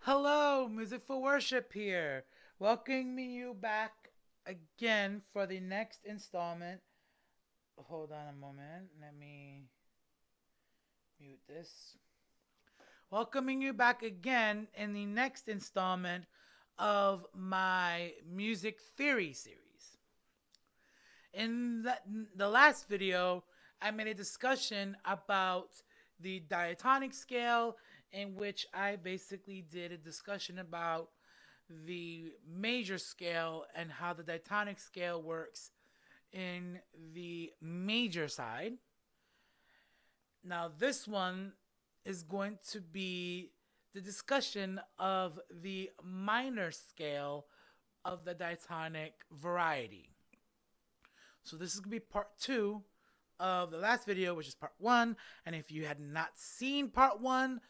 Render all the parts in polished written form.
Hello, Music for Worship here. Welcoming you back again for the next installment. Hold on a moment. Let me mute this. Welcoming you back again in the next installment of my music theory series. In the last video, I made a discussion about the diatonic scale, in which I basically did a discussion about the major scale and how the diatonic scale works in the major side. Now, this one is going to be the discussion of the minor scale of the diatonic variety. So this is going to be part 2 of the last video, which is part 1. And if you had not seen part 1,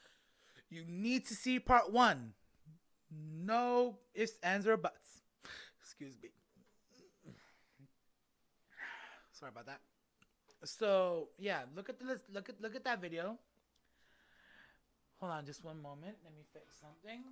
you need to see part 1. No ifs, ands, or buts. Excuse me. Sorry about that. So yeah, look at the list. Look at that video. Hold on, just one moment. Let me fix something.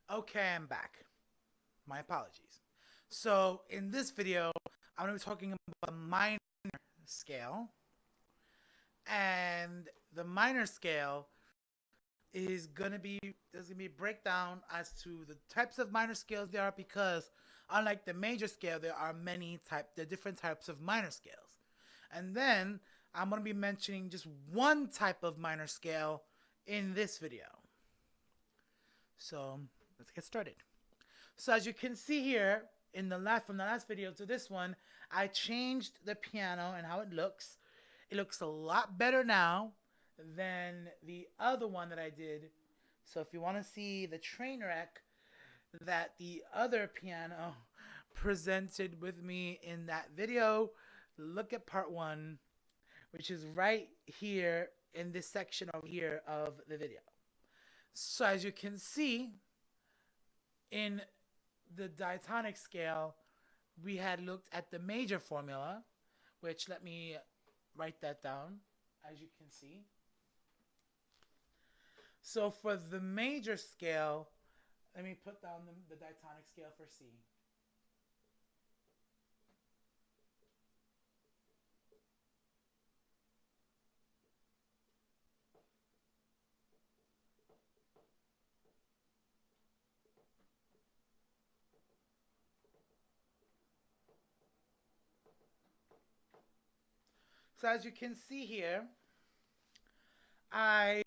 Okay, I'm back. My apologies. So in this video, I'm going to be talking about the minor scale, and the minor scale is gonna be there's gonna be a breakdown as to the types of minor scales there are, because unlike the major scale, there are different types of minor scales. And then I'm gonna be mentioning just one type of minor scale in this video. So let's get started. So as you can see here from the last video to this one, I changed the piano and how it looks. It looks a lot better now than the other one that I did. So if you want to see the train wreck that the other piano presented with me in that video, look at part 1, which is right here in this section over here of the video. So as you can see, in the diatonic scale, we had looked at the major formula, which let me write that down, as you can see. So for the major scale, let me put down the diatonic scale for C. So as you can see here, I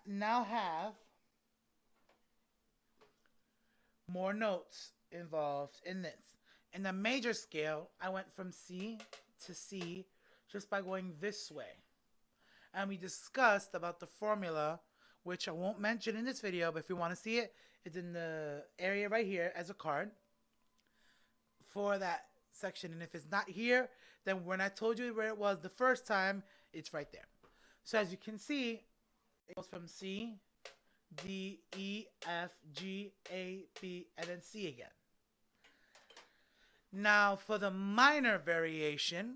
now have more notes involved in this. In the major scale, I went from C to C just by going this way. And we discussed about the formula, which I won't mention in this video, but if you want to see it, it's in the area right here as a card for that section. And if it's not here, then when I told you where it was the first time, it's right there. So as you can see, it goes from C, D, E, F, G, A, B, and then C again. Now for the minor variation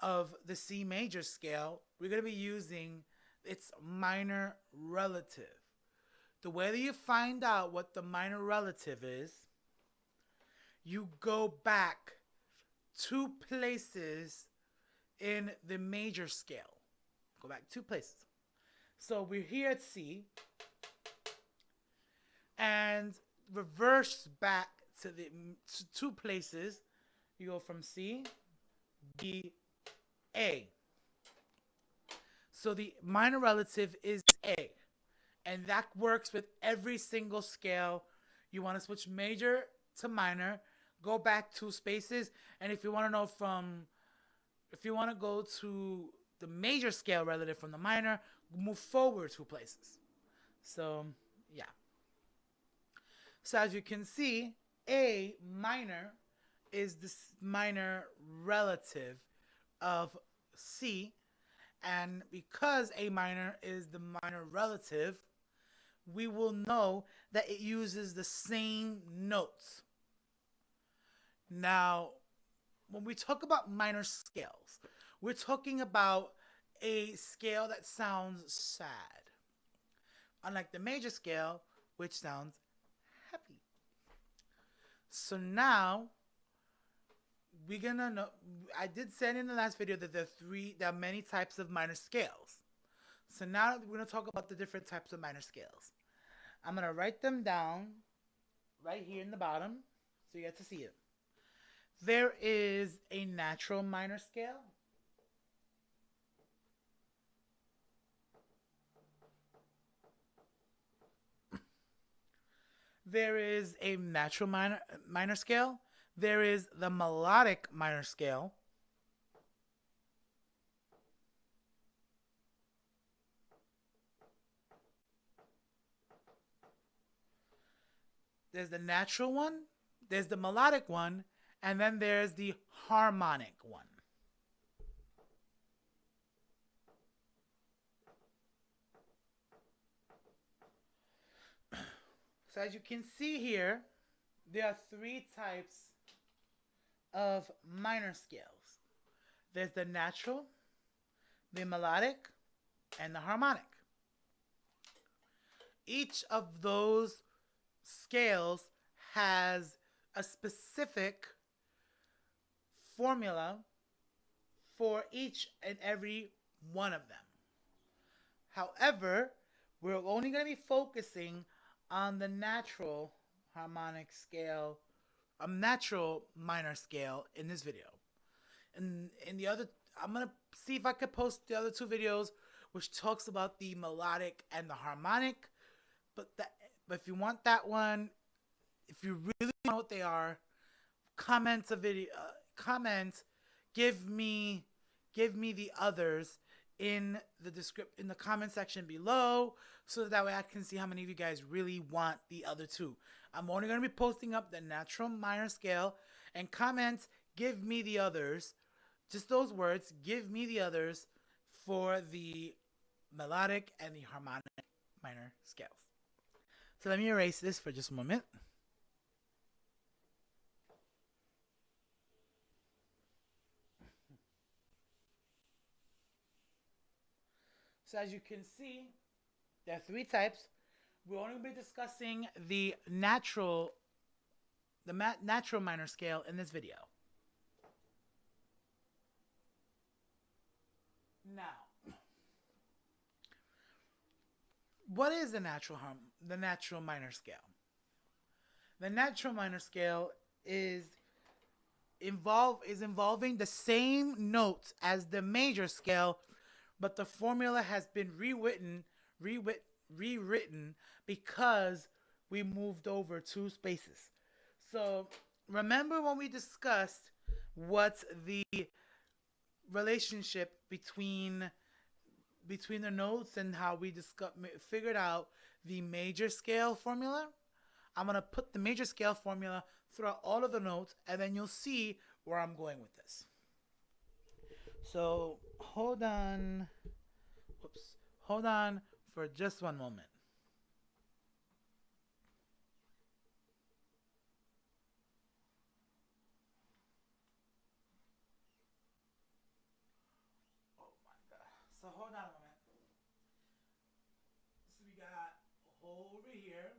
of the C major scale, we're going to be using its minor relative. The way that you find out what the minor relative is, you go back 2 places in the major scale. Go back 2 places. So we're here at C, and reverse back to 2 places. You go from C, B, A. So the minor relative is A, and that works with every single scale. You want to switch major to minor, go back two spaces, and if you want to know from, if you want to go to the major scale relative from the minor, move forward two places. So, yeah. So as you can see, A minor is this minor relative of C, and because A minor is the minor relative, we will know that it uses the same notes. Now, when we talk about minor scales, we're talking about a scale that sounds sad, unlike the major scale, which sounds happy. So now we're gonna know. I did say in the last video that there are many types of minor scales. So now we're gonna talk about the different types of minor scales. I'm gonna write them down right here in the bottom so you get to see it. There is a natural minor scale. There is a natural minor scale. There is the melodic minor scale. There's the natural one, there's the melodic one, and then there's the harmonic one. So as you can see here, there are three types of minor scales. There's the natural, the melodic, and the harmonic. Each of those scales has a specific formula for each and every one of them. However, we're only going to be focusing on the natural harmonic scale, a natural minor scale in this video. And in the other, I'm going to see if I could post the other two videos which talks about the melodic and the harmonic. But if you want that one, if you really know what they are, comment a video, give me the others in the comment section below, so that way I can see how many of you guys really want the other two. I'm only going to be posting up the natural minor scale, and comment, give me the others, just those words, give me the others for the melodic and the harmonic minor scales. So let me erase this for just a moment. So as you can see, there are three types. We're only going to be discussing the natural minor scale in this video. Now, what is the natural minor scale? The natural minor scale is involving the same notes as the major scale, but the formula has been rewritten because we moved over two spaces. So remember when we discussed what's the relationship between the notes and how we figured out the major scale formula? I'm going to put the major scale formula throughout all of the notes, and then you'll see where I'm going with this. So hold on for just one moment. Oh my god. So hold on a moment. So we got a hole over here.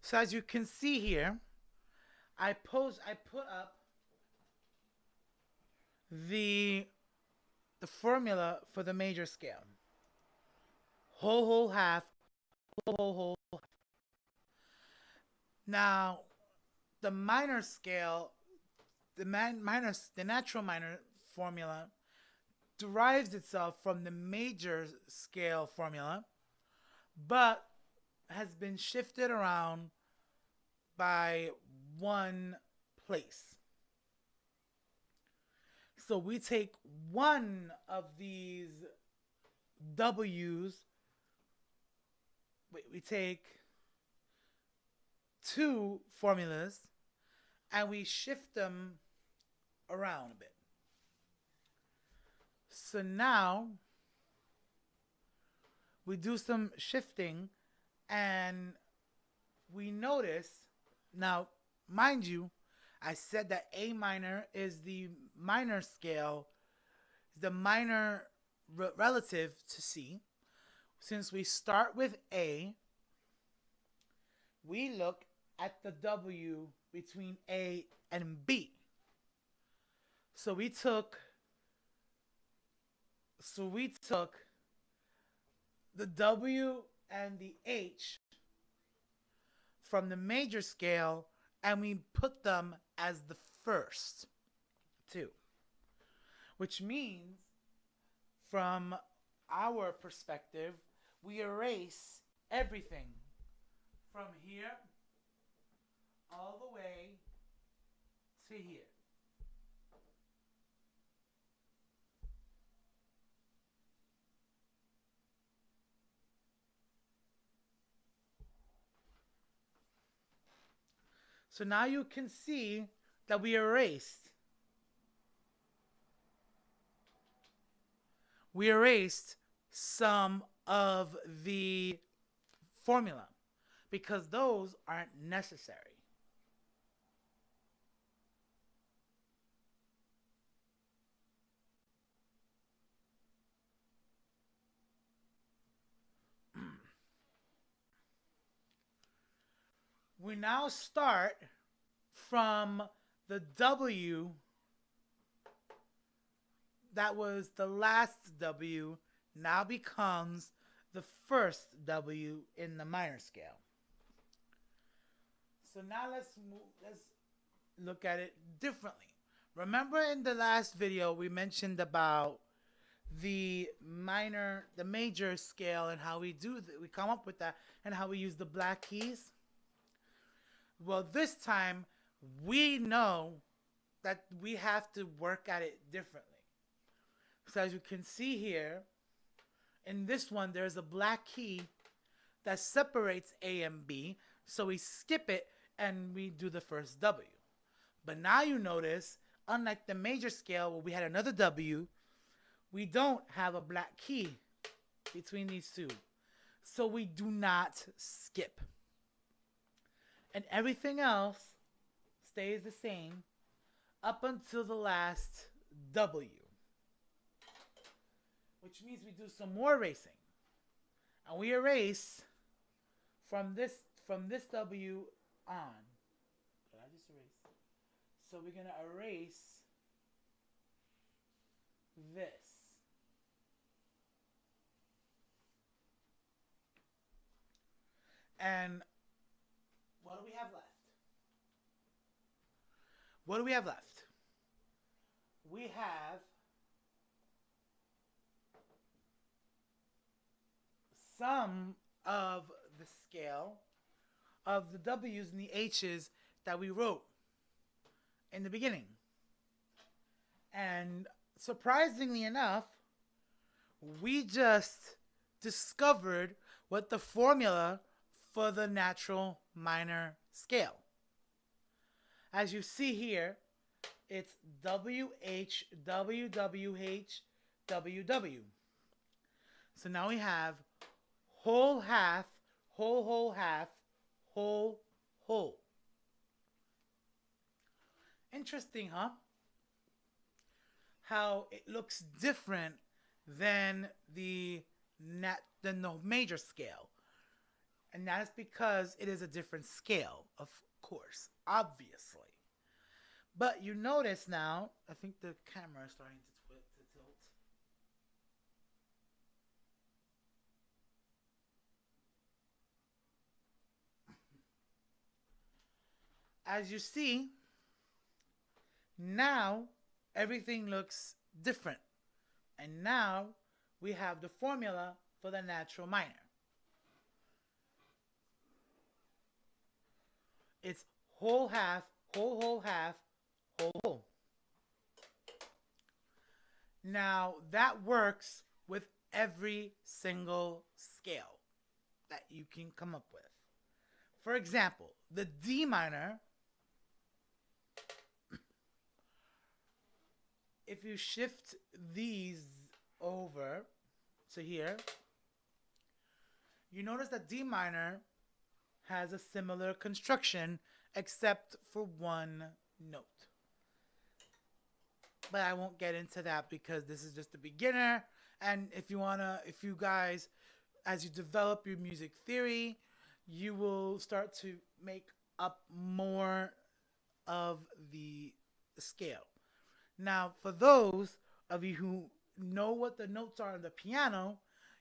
So as you can see here, I put up the the formula for the major scale. Whole, whole, half, whole, whole, whole. Now, the minor scale, the natural minor formula derives itself from the major scale formula, but has been shifted around by one place. So we take one of these W's, we take two formulas and we shift them around a bit. So now we do some shifting and we notice, now mind you, I said that A minor is the minor scale, the minor relative to C. Since we start with A, we look at the W between A and B. So we took the W and the H from the major scale and we put them as the first two. Which means, from our perspective, we erase everything from here all the way to here. So now you can see that we erased some of the formula because those aren't necessary. We now start from the W that was the last W, now becomes the first W in the minor scale. So now let's look at it differently. Remember in the last video we mentioned about the major scale and how we we come up with that and how we use the black keys. Well, this time we know that we have to work at it differently. So as you can see here, in this one there's a black key that separates A and B. So we skip it and we do the first W. But now you notice, unlike the major scale where we had another W, we don't have a black key between these two. So we do not skip. And everything else stays the same up until the last W. Which means we do some more erasing. And we erase from this W on. Did I just erase? So we're going to erase this. And what do we have left? What do we have left? We have some of the scale of the W's and the H's that we wrote in the beginning. And surprisingly enough, we just discovered what the formula for the natural minor scale. As you see here, it's WH, WWH, WW. So now we have whole, half, whole, whole, half, whole, whole. Interesting, huh? How it looks different than the major scale. And that is because it is a different scale, of course, obviously. But you notice now, I think the camera is starting to tilt. As you see, now everything looks different. And now we have the formula for the natural minor. It's whole half, whole half, whole. Now that works with every single scale that you can come up with. For example, the D minor, if you shift these over to here, you notice that D minor has a similar construction except for one note. But I won't get into that because this is just a beginner. And if you guys, as you develop your music theory, you will start to make up more of the scale. Now, for those of you who know what the notes are on the piano,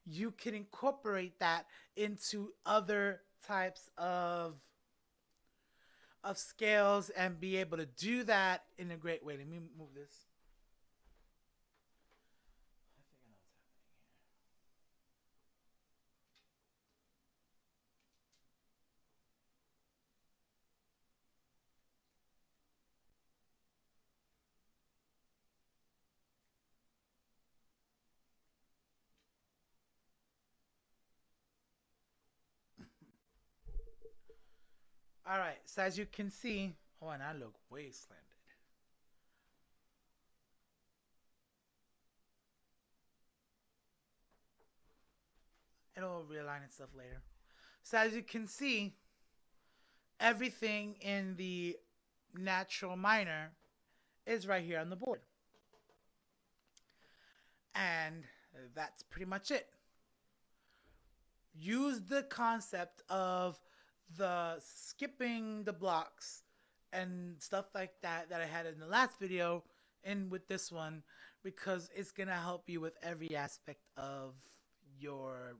you can incorporate that into other types of scales and be able to do that in a great way. Let me move this. All right, so as you can see, oh, and I look way slanted. It'll realign itself later. So as you can see, everything in the natural minor is right here on the board. And that's pretty much it. Use the concept of the skipping the blocks and stuff like that that I had in the last video and with this one, because it's going to help you with every aspect of your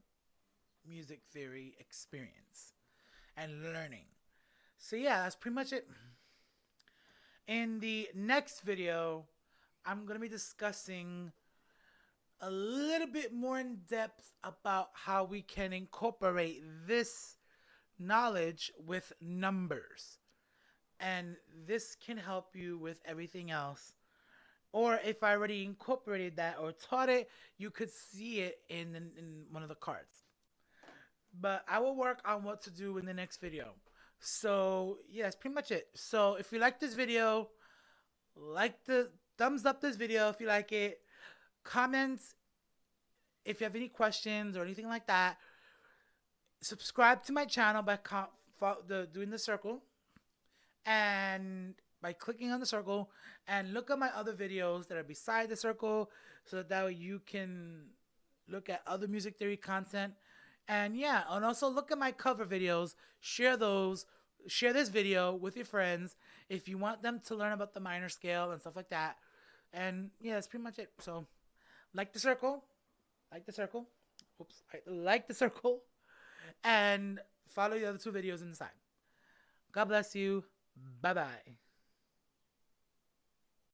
music theory experience and learning. So yeah, that's pretty much it. In the next video, I'm going to be discussing a little bit more in depth about how we can incorporate this knowledge with numbers. And this can help you with everything else. Or if I already incorporated that or taught it, you could see it in one of the cards. But I will work on what to do in the next video. So yeah, that's pretty much it. So if you like this video, thumbs up this video if you like it. Comments if you have any questions or anything like that. Subscribe to my channel by doing the circle and by clicking on the circle, and look at my other videos that are beside the circle so that way you can look at other music theory content. And yeah, and also look at my cover videos, share this video with your friends if you want them to learn about the minor scale and stuff like that. And yeah, that's pretty much it. So like the circle, like the circle and follow the other two videos inside. God bless you. Bye bye.